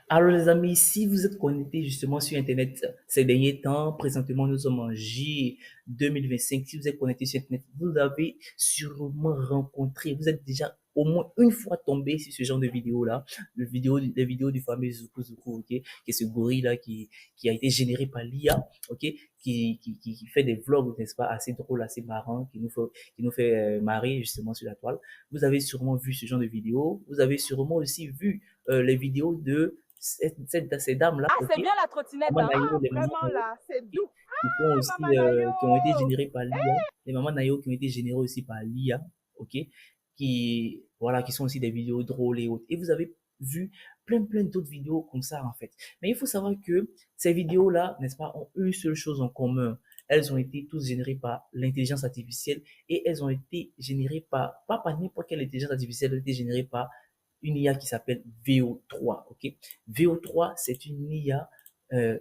Alors les amis, si vous êtes connectés justement sur Internet ces derniers temps, présentement nous sommes en J 2025, si vous êtes connectés sur Internet, vous avez sûrement rencontré, vous êtes déjà au moins une fois tombé sur ce genre de vidéo-là, les vidéos du fameux Zuku Zuku, ok, qui est ce gorille-là qui a été généré par l'IA, ok, qui fait des vlogs, n'est-ce pas, assez drôles, assez marrants, qui nous fait marrer justement sur la toile. Vous avez sûrement vu ce genre de vidéos, vous avez sûrement aussi vu les vidéos de ces dames-là, Ah, ok, c'est bien la trottinette, Maman hein? Nayo, Ah, les mamans vraiment Nayo, là, c'est doux. qui font Ah, aussi, Maman qui ont été Nayo! générées par l'IA, les mamans Nayo qui ont été générées aussi par l'IA, ok, voilà, qui sont aussi des vidéos drôles et autres. Et vous avez vu plein d'autres vidéos comme ça, en fait. Mais il faut savoir que ces vidéos-là, n'est-ce pas, ont une seule chose en commun. Elles ont été toutes générées par l'intelligence artificielle et elles ont été générées pas par n'importe quelle intelligence artificielle, elles ont été générées par une IA qui s'appelle VO3, ok? VO3, c'est une IA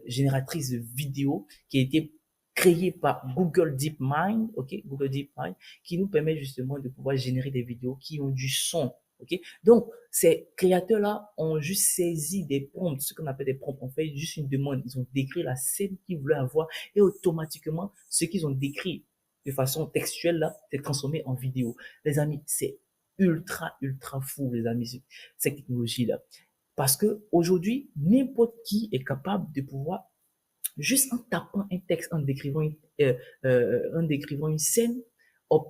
génératrice de vidéos qui a été créée par Google DeepMind, ok, Google DeepMind, qui nous permet justement de pouvoir générer des vidéos qui ont du son, ok. Donc, ces créateurs-là ont juste saisi des prompts, ce qu'on appelle des prompts. On fait juste une demande, ils ont décrit la scène qu'ils voulaient avoir et automatiquement, ce qu'ils ont décrit de façon textuelle là, c'est transformé en vidéo. Les amis, c'est ultra fou, les amis, cette technologie-là. Parce que aujourd'hui, n'importe qui est capable de pouvoir, juste en tapant un texte, en décrivant une scène,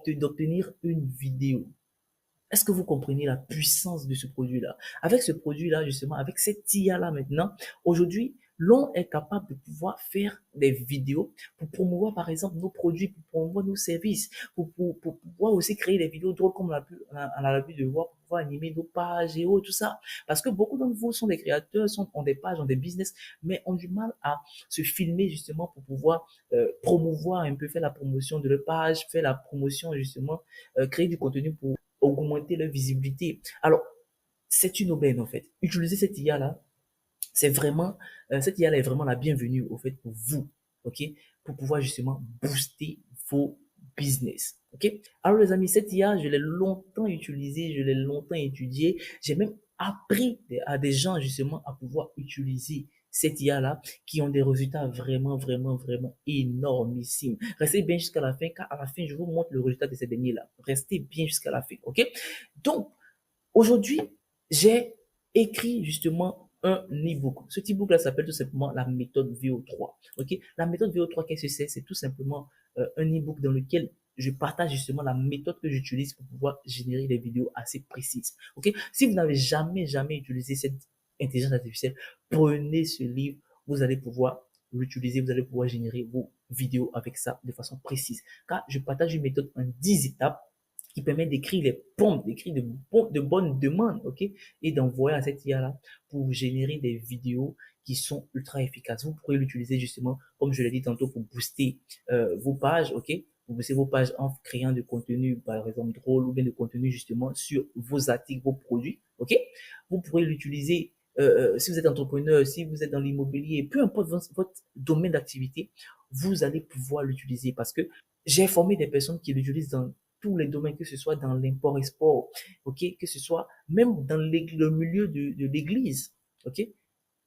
d'obtenir une vidéo. Est-ce que vous comprenez la puissance de ce produit-là? Avec ce produit-là, justement, avec cette IA-là maintenant, aujourd'hui, l'on est capable de pouvoir faire des vidéos pour promouvoir, par exemple, nos produits, pour promouvoir nos services, pour pouvoir aussi créer des vidéos drôles comme on a l'habitude de voir, pour pouvoir animer nos pages et autres, tout ça. Parce que beaucoup d'entre vous sont des créateurs, ont des pages, ont des business, mais ont du mal à se filmer justement pour pouvoir promouvoir un peu, faire la promotion de leur page, faire la promotion justement, créer du contenu pour augmenter leur visibilité. Alors, c'est une aubaine en fait. Utiliser cette IA-là, c'est vraiment, cette IA-là est vraiment la bienvenue au fait pour vous, ok, pour pouvoir justement booster vos business, ok. Alors les amis, cette IA, je l'ai longtemps utilisée, je l'ai longtemps étudiée, j'ai même appris à des gens justement à pouvoir utiliser cette IA-là qui ont des résultats vraiment énormissimes. Restez bien jusqu'à la fin, car à la fin, je vous montre le résultat de ces derniers-là. Restez bien jusqu'à la fin, ok? Donc, aujourd'hui, j'ai écrit justement un e-book. Ce e-book-là s'appelle tout simplement la méthode VO3. Ok? La méthode VO3, qu'est-ce que c'est? C'est tout simplement un e-book dans lequel je partage justement la méthode que j'utilise pour pouvoir générer des vidéos assez précises. Ok? Si vous n'avez jamais utilisé cette intelligence artificielle, prenez ce livre, vous allez pouvoir l'utiliser, vous allez pouvoir générer vos vidéos avec ça de façon précise. Car je partage une méthode en 10 étapes qui permet d'écrire les prompts, d'écrire de bonnes demandes, ok, et d'envoyer à cette IA-là pour générer des vidéos qui sont ultra efficaces. Vous pourrez l'utiliser justement, comme je l'ai dit tantôt, pour booster vos pages, ok, pour booster vos pages en créant du contenu, par exemple, drôle, ou bien de contenu justement sur vos articles, vos produits, ok. Vous pourrez l'utiliser si vous êtes entrepreneur, si vous êtes dans l'immobilier, peu importe votre domaine d'activité, vous allez pouvoir l'utiliser parce que j'ai formé des personnes qui l'utilisent dans tous les domaines, que ce soit dans l'import-export, ok, que ce soit même dans le milieu de l'église, ok.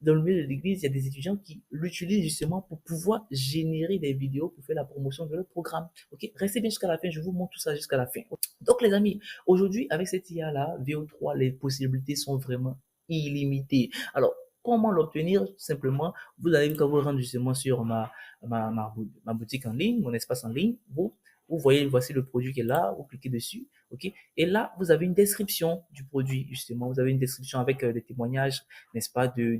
Dans le milieu de l'église, il y a des étudiants qui l'utilisent justement pour pouvoir générer des vidéos pour faire la promotion de leur programme. Ok, restez bien jusqu'à la fin, je vous montre tout ça jusqu'à la fin. Donc les amis, aujourd'hui avec cette IA-là, VO3, les possibilités sont vraiment illimitées. Alors, comment l'obtenir? Simplement, vous allez quand vous rendre justement sur ma boutique en ligne, mon espace en ligne, vous voyez, voici le produit qui est là, vous cliquez dessus, ok? Et là, vous avez une description du produit, justement. Vous avez une description avec des témoignages, n'est-ce pas, de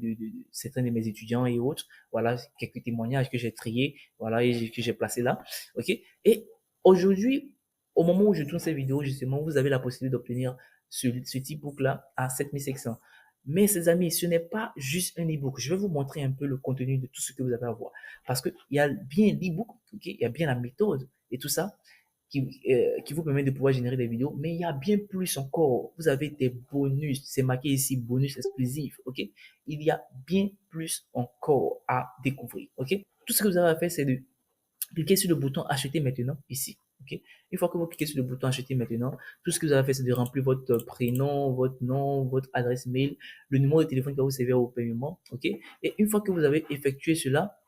certains de mes étudiants et autres. Voilà, quelques témoignages que j'ai triés, voilà, et que j'ai placés là, ok? Et aujourd'hui, au moment où je tourne cette vidéo, justement, vous avez la possibilité d'obtenir ce e-book-là à 7500. Mais, ces amis, ce n'est pas juste un e-book. Je vais vous montrer un peu le contenu de tout ce que vous avez à voir. Parce qu'il y a bien l'e-book, ok? Il y a bien la méthode et tout ça qui vous permet de pouvoir générer des vidéos, mais il y a bien plus encore. Vous avez des bonus, c'est marqué ici, bonus exclusif, ok? Il y a bien plus encore à découvrir, ok? Tout ce que vous avez à faire, c'est de cliquer sur le bouton acheter maintenant, ici. OK? Une fois que vous cliquez sur le bouton acheter maintenant, tout ce que vous avez fait, c'est de remplir votre prénom, votre nom, votre adresse mail, le numéro de téléphone qui va vous servir au paiement, OK? Et une fois que vous avez effectué cela,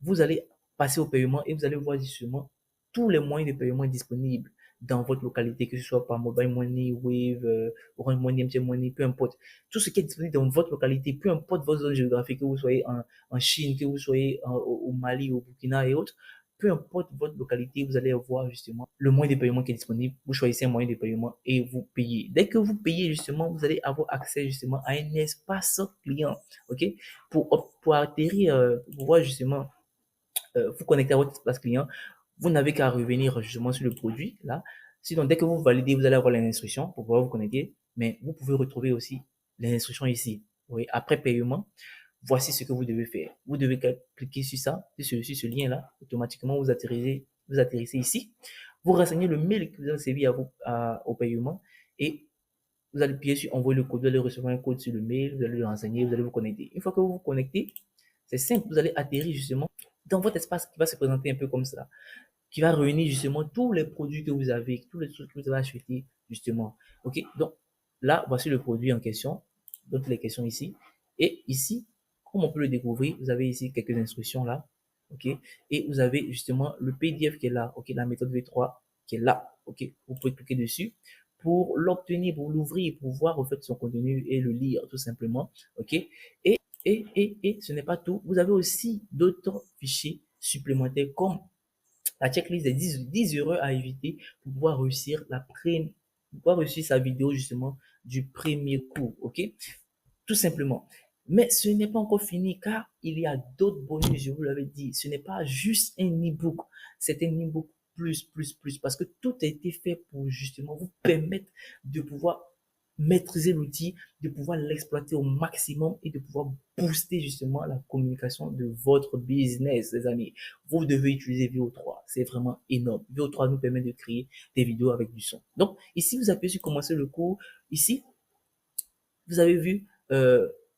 vous allez passer au paiement et vous allez voir justement tous les moyens de paiement disponibles dans votre localité, que ce soit par Mobile Money, Wave, Orange Money, MTN Money, peu importe. Tout ce qui est disponible dans votre localité, peu importe votre zone géographique, que vous soyez en Chine, que vous soyez au Mali, au Burkina et autres, peu importe votre localité, vous allez avoir justement le moyen de paiement qui est disponible. Vous choisissez un moyen de paiement et vous payez. Dès que vous payez, justement, vous allez avoir accès justement à un espace client, OK? Pour atterrir, pour voir justement vous connectez à votre espace client, vous n'avez qu'à revenir justement sur le produit là. Sinon, dès que vous validez, vous allez avoir les instructions pour pouvoir vous connecter, mais vous pouvez retrouver aussi les instructions ici. Oui, après paiement, voici ce que vous devez faire. Vous devez cliquer sur ça, sur ce lien-là. Automatiquement, vous atterrissez ici. Vous renseignez le mail qui vous a servi au paiement et vous allez appuyer sur envoyer le code. Vous allez recevoir un code sur le mail, vous allez le renseigner, vous allez vous connecter. Une fois que vous vous connectez, c'est simple, vous allez atterrir justement dans votre espace qui va se présenter un peu comme ça, qui va réunir justement tous les produits que vous avez, tous les trucs que vous avez achetés justement. OK? Donc là, voici le produit en question, donc les questions ici. Et ici, comme on peut le découvrir, vous avez ici quelques instructions là. OK? Et vous avez justement le PDF qui est là. OK? La méthode V3 qui est là. OK? Vous pouvez cliquer dessus pour l'obtenir, pour l'ouvrir, pour voir au fait son contenu et le lire tout simplement. OK? Et ce n'est pas tout. Vous avez aussi d'autres fichiers supplémentaires comme la checklist des 10 erreurs à éviter pour pouvoir réussir pour pouvoir réussir sa vidéo justement du premier coup. OK? Tout simplement. Mais ce n'est pas encore fini car il y a d'autres bonus, je vous l'avais dit. Ce n'est pas juste un e-book, c'est un e-book plus, parce que tout a été fait pour justement vous permettre de pouvoir maîtriser l'outil, de pouvoir l'exploiter au maximum et de pouvoir booster justement la communication de votre business, les amis. Vous devez utiliser VO3, c'est vraiment énorme. VO3 nous permet de créer des vidéos avec du son. Donc ici, vous appuyez sur commencer le cours. Ici, vous avez vu,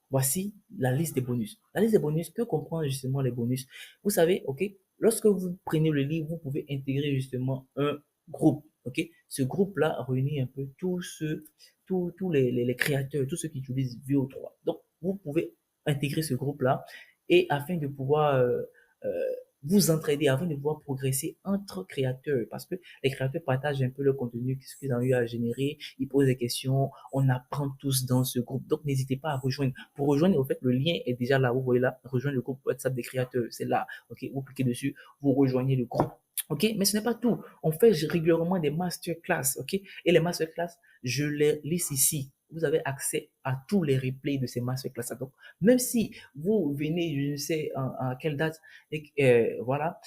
voici la liste des bonus. La liste des bonus, que comprend justement les bonus? Vous savez, ok, lorsque vous prenez le livre, vous pouvez intégrer justement un groupe, ok? Ce groupe-là réunit un peu tous les créateurs, tous ceux qui utilisent VO3. Donc, vous pouvez intégrer ce groupe-là et afin de pouvoir euh, vous entraider, afin de pouvoir progresser entre créateurs, parce que les créateurs partagent un peu le contenu, ce qu'ils ont eu à générer, ils posent des questions, on apprend tous dans ce groupe. Donc, n'hésitez pas à rejoindre. Pour rejoindre, en fait, le lien est déjà là. Vous voyez là, rejoindre le groupe WhatsApp des créateurs. C'est là. OK. Vous cliquez dessus, vous rejoignez le groupe. OK. Mais ce n'est pas tout. On fait régulièrement des masterclass. OK. Et les masterclass, je les liste ici. Vous avez accès à tous les replays de ces masterclass. Donc, même si vous venez, je ne sais à quelle date, et voilà,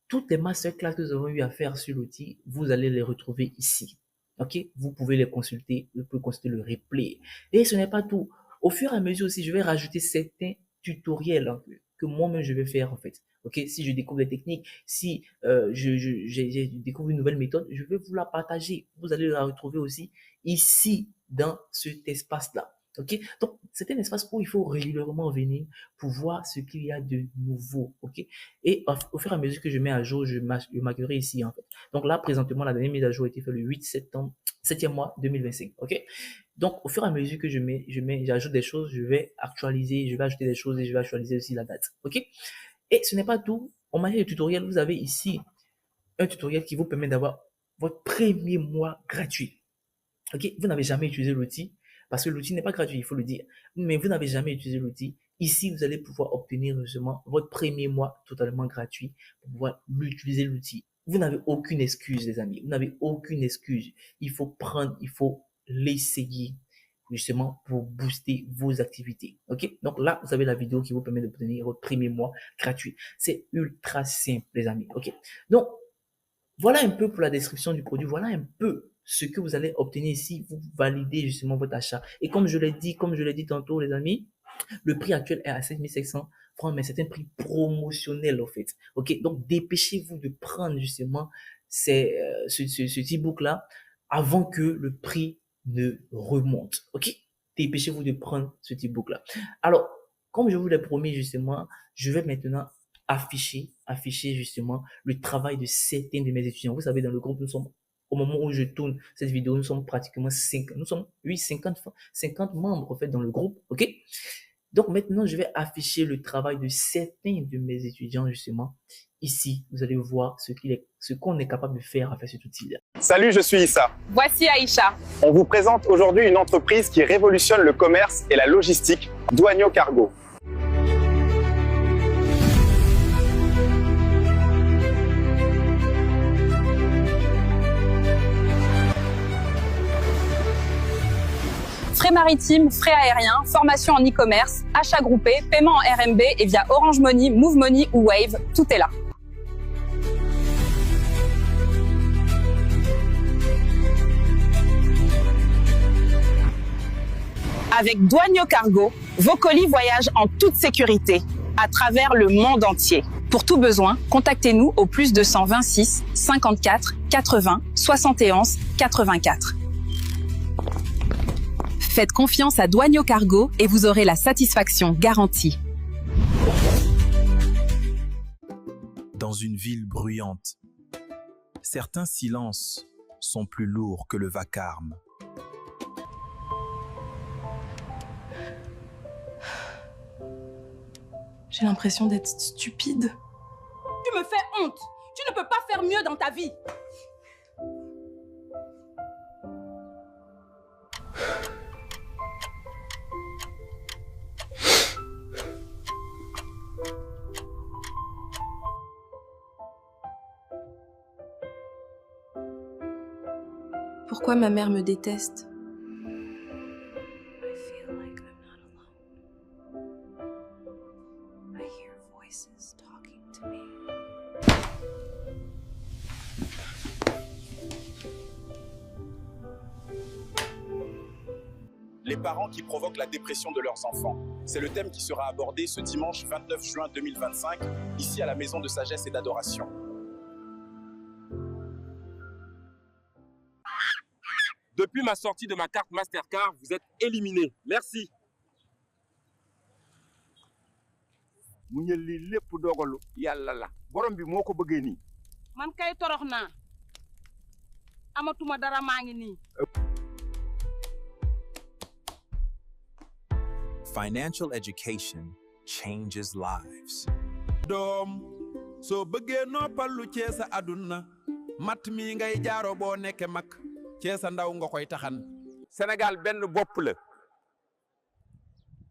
toutes les masterclass que nous avons eu à faire sur l'outil, vous allez les retrouver ici. OK? Vous pouvez les consulter, vous pouvez consulter le replay. Et ce n'est pas tout. Au fur et à mesure aussi, je vais rajouter certains tutoriels que moi-même je vais faire en fait. OK? Si je découvre des techniques, si je découvre une nouvelle méthode, je vais vous la partager. Vous allez la retrouver aussi ici dans cet espace-là. OK? Donc, c'est un espace où il faut régulièrement venir pour voir ce qu'il y a de nouveau. OK? Et au fur et à mesure que je mets à jour, je marquerai ici, en fait. Donc là, présentement, la dernière mise à jour a été faite le 8 septembre, 7e mois 2025. OK? Donc, au fur et à mesure que j'ajoute des choses, je vais actualiser, je vais ajouter des choses et je vais actualiser aussi la date. OK? Et ce n'est pas tout. En matière de tutoriel, vous avez ici un tutoriel qui vous permet d'avoir votre premier mois gratuit. OK? Vous n'avez jamais utilisé l'outil parce que l'outil n'est pas gratuit, il faut le dire. Mais vous n'avez jamais utilisé l'outil. Ici, vous allez pouvoir obtenir justement votre premier mois totalement gratuit pour pouvoir utiliser l'outil. Vous n'avez aucune excuse, les amis. Vous n'avez aucune excuse. Il faut l'essayer justement pour booster vos activités. OK? Donc là, vous avez la vidéo qui vous permet d'obtenir votre premier mois gratuit. C'est ultra simple, les amis. OK? Donc, voilà un peu pour la description du produit. Voilà un peu ce que vous allez obtenir si vous validez justement votre achat. Et comme je l'ai dit tantôt, les amis, le prix actuel est à 7500 francs, mais c'est un prix promotionnel, en fait. OK? Donc, dépêchez-vous de prendre justement ce e-book-là avant que le prix ne remonte. OK? Dépêchez-vous de prendre ce e-book-là. Alors, comme je vous l'ai promis justement, je vais maintenant afficher afficher justement le travail de certains de mes étudiants. Vous savez, dans le groupe, nous sommes, au moment où je tourne cette vidéo, nous sommes pratiquement 5, nous sommes, oui, 50 membres, en fait, dans le groupe, ok? Donc maintenant, je vais afficher le travail de certains de mes étudiants, justement. Ici, vous allez voir ce qu'on est capable de faire avec cet outil-là. Salut, je suis Issa. Voici Aïcha. On vous présente aujourd'hui une entreprise qui révolutionne le commerce et la logistique, Douanio Cargo. Frais maritimes, frais aériens, formation en e-commerce, achat groupé, paiement en RMB et via Orange Money, Move Money ou Wave, tout est là. Avec Douanio Cargo, vos colis voyagent en toute sécurité à travers le monde entier. Pour tout besoin, contactez-nous au plus 226 54 80 71 84. Faites confiance à Douanio Cargo et vous aurez la satisfaction garantie. Dans une ville bruyante, certains silences sont plus lourds que le vacarme. J'ai l'impression d'être stupide. Tu me fais honte. Tu ne peux pas faire mieux dans ta vie. Pourquoi ma mère me déteste? Les parents qui provoquent la dépression de leurs enfants. C'est le thème qui sera abordé ce dimanche 29 juin 2025, ici à la Maison de Sagesse et d'Adoration. Depuis ma sortie de ma carte Mastercard, vous êtes éliminé. Merci. muñal li lépp dogalu yàlla la borom bi moo ko bëggee nii. Man kay torox naa. Amatuma dara maa ngi nii. Financial education changes lives. doom soo bëggee noppalu ci sa àdduna mat mi ngay jaaro boo nekke mag ci sa ndaw nga koy taxan. Sénégal benn bopp la.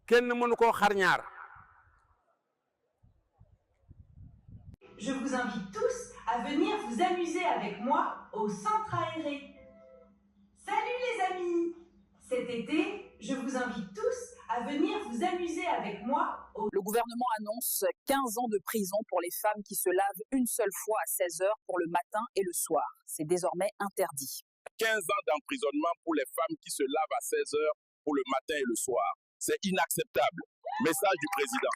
kenn mënu koo xar ñaar. Je vous invite tous à venir vous amuser avec moi au centre aéré. Salut les amis! Cet été, je vous invite tous à venir vous amuser avec moi au... Le gouvernement annonce 15 ans de prison pour les femmes qui se lavent une seule fois à 16 heures pour le matin et le soir. C'est désormais interdit. 15 ans d'emprisonnement pour les femmes qui se lavent à 16 heures pour le matin et le soir. C'est inacceptable. Message du président.